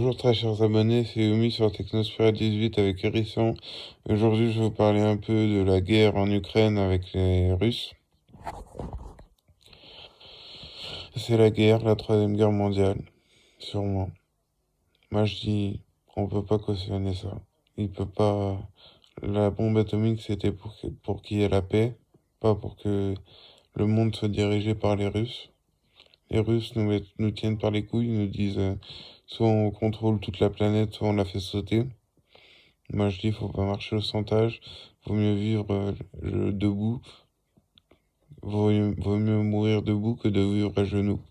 Bonjour très chers abonnés, c'est Omi sur Technosphere 18 avec Hérisson. Aujourd'hui, je vais vous parler un peu de la guerre en Ukraine avec les Russes. C'est la guerre, la troisième guerre mondiale, sûrement. Moi, je dis, on peut pas cautionner ça. Il peut pas. La bombe atomique, c'était pour qu'il y ait la paix, pas pour que le monde soit dirigé par les Russes. Les Russes nous tiennent par les couilles, nous disent soit on contrôle toute la planète, soit on la fait sauter. Moi, je dis, faut pas marcher au chantage. Vaut mieux vivre debout. Vaut mieux mourir debout que de vivre à genoux.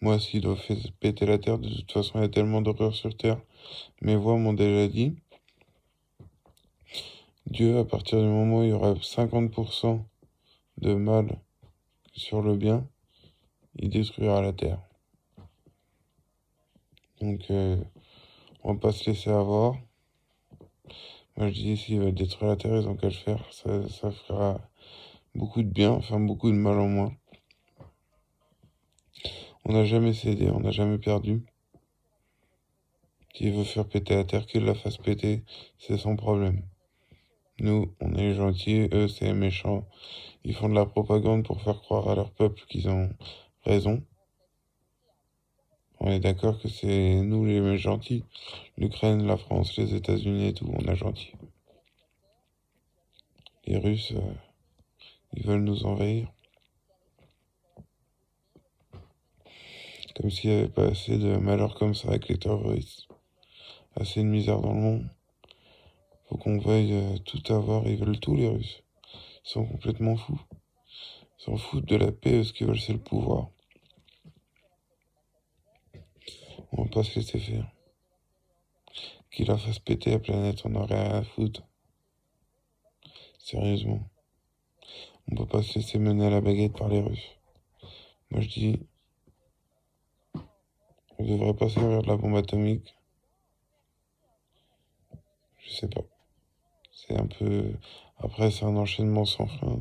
Moi, s'il doit faire péter la terre, de toute façon, il y a tellement d'horreur sur terre. Mes voix m'ont déjà dit, Dieu, à partir du moment où il y aura 50% de mal sur le bien, il détruira la terre. Donc, on va pas se laisser avoir. Moi, je dis, s'il va détruire la terre, ils ont qu'à le faire. Ça fera beaucoup de bien, enfin beaucoup de mal en moins. On n'a jamais cédé, on n'a jamais perdu. S'il veut faire péter la terre, qu'il la fasse péter, c'est son problème. Nous, on est les gentils, eux, c'est les méchants. Ils font de la propagande pour faire croire à leur peuple qu'ils ont raison. On est d'accord que c'est nous les gentils. L'Ukraine, la France, les États-Unis et tout, on est gentils. Les Russes, ils veulent nous envahir. Comme s'il n'y avait pas assez de malheur comme ça avec les terroristes. Assez de misère dans le monde. Faut qu'on veuille tout avoir. Ils veulent tout, les Russes. Ils sont complètement fous. Ils s'en foutent de la paix, ce qu'ils veulent, c'est le pouvoir. On va pas se laisser faire. Qu'il la fasse péter la planète, on aurait rien à foutre. Sérieusement. On peut pas se laisser mener à la baguette par les Russes. Moi je dis, on devrait pas servir de la bombe atomique. Je sais pas. C'est un peu... Après, c'est un enchaînement sans fin.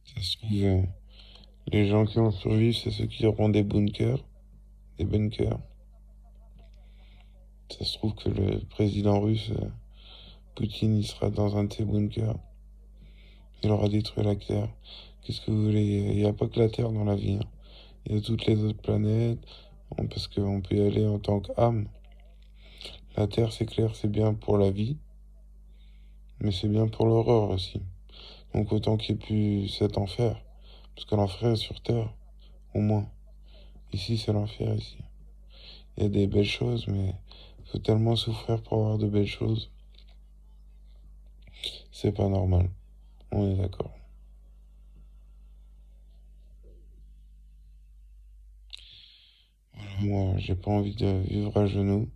Ça se trouve, les gens qui vont survivre, c'est ceux qui auront des bunkers. Des bunkers. Ça se trouve que le président russe, Poutine, il sera dans un de ses bunkers. Il aura détruit la Terre. Qu'est-ce que vous voulez? Il n'y a pas que la Terre dans la vie. Hein. Il y a toutes les autres planètes. Parce qu'on peut y aller en tant qu'âme. La Terre, c'est clair, c'est bien pour la vie. Mais c'est bien pour l'horreur aussi. Donc autant qu'il n'y ait plus cet enfer. Parce que l'enfer est sur Terre. Au moins. Ici, c'est l'enfer, ici. Il y a des belles choses, mais il faut tellement souffrir pour avoir de belles choses. C'est pas normal. On est d'accord. Voilà, moi, j'ai pas envie de vivre à genoux.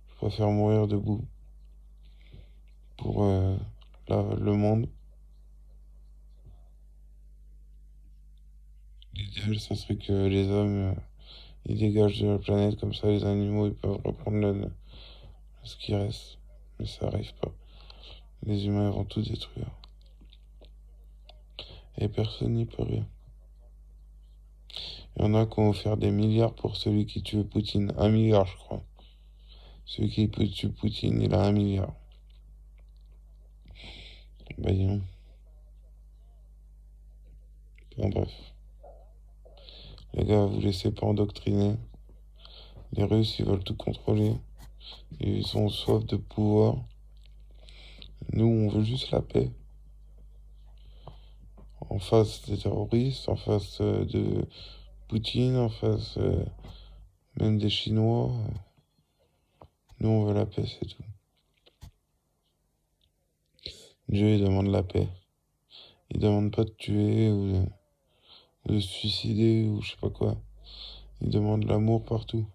Je préfère mourir debout pour le monde. L'idéal, ça serait que les hommes, ils dégagent de la planète, comme ça les animaux, ils peuvent reprendre ce qui reste. Mais ça arrive pas. Les humains vont tout détruire. Et personne n'y peut rien. Il y en a qui ont offert des milliards pour celui qui tue Poutine. 1 milliard, je crois. Celui qui tue Poutine, il a 1 milliard. Bah, dis donc. Enfin, bref. Les gars, vous laissez pas endoctriner. Les Russes, ils veulent tout contrôler. Ils ont soif de pouvoir. Nous, on veut juste la paix. En face des terroristes, en face de Poutine, en face même des Chinois. Nous, on veut la paix, c'est tout. Dieu, il demande la paix. Il demande pas de tuer ou de se suicider ou je sais pas quoi. Il demande l'amour partout.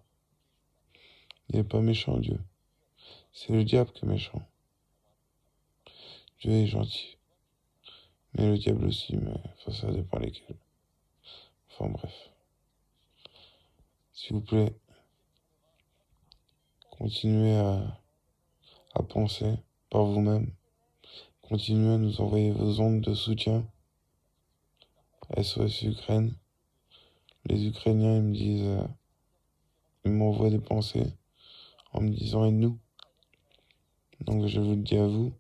Il n'est pas méchant, Dieu. C'est le diable qui est méchant. Dieu est gentil. Mais le diable aussi, mais enfin, ça dépend lesquels. Enfin bref. S'il vous plaît, continuez à penser par vous-même. Continuez à nous envoyer vos ondes de soutien. SOS Ukraine. Les Ukrainiens, ils me disent, ils m'envoient des pensées en me disant aide-nous. Donc je vous le dis à vous,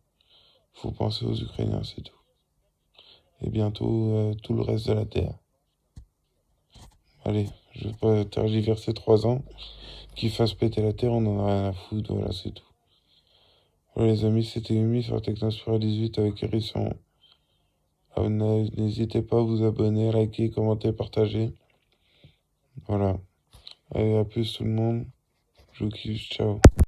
faut penser aux Ukrainiens, c'est tout. Et bientôt tout le reste de la Terre. Allez, je vais pas tergiverser 3 ans. Qu'ils fassent péter la Terre, on en a rien à foutre, voilà, c'est tout. Voilà les amis, c'était Umi sur Technospira 18 avec Hérisson. N'hésitez pas à vous abonner, liker, commenter, partager. Voilà. Allez, à plus tout le monde. Je vous kiffe, ciao.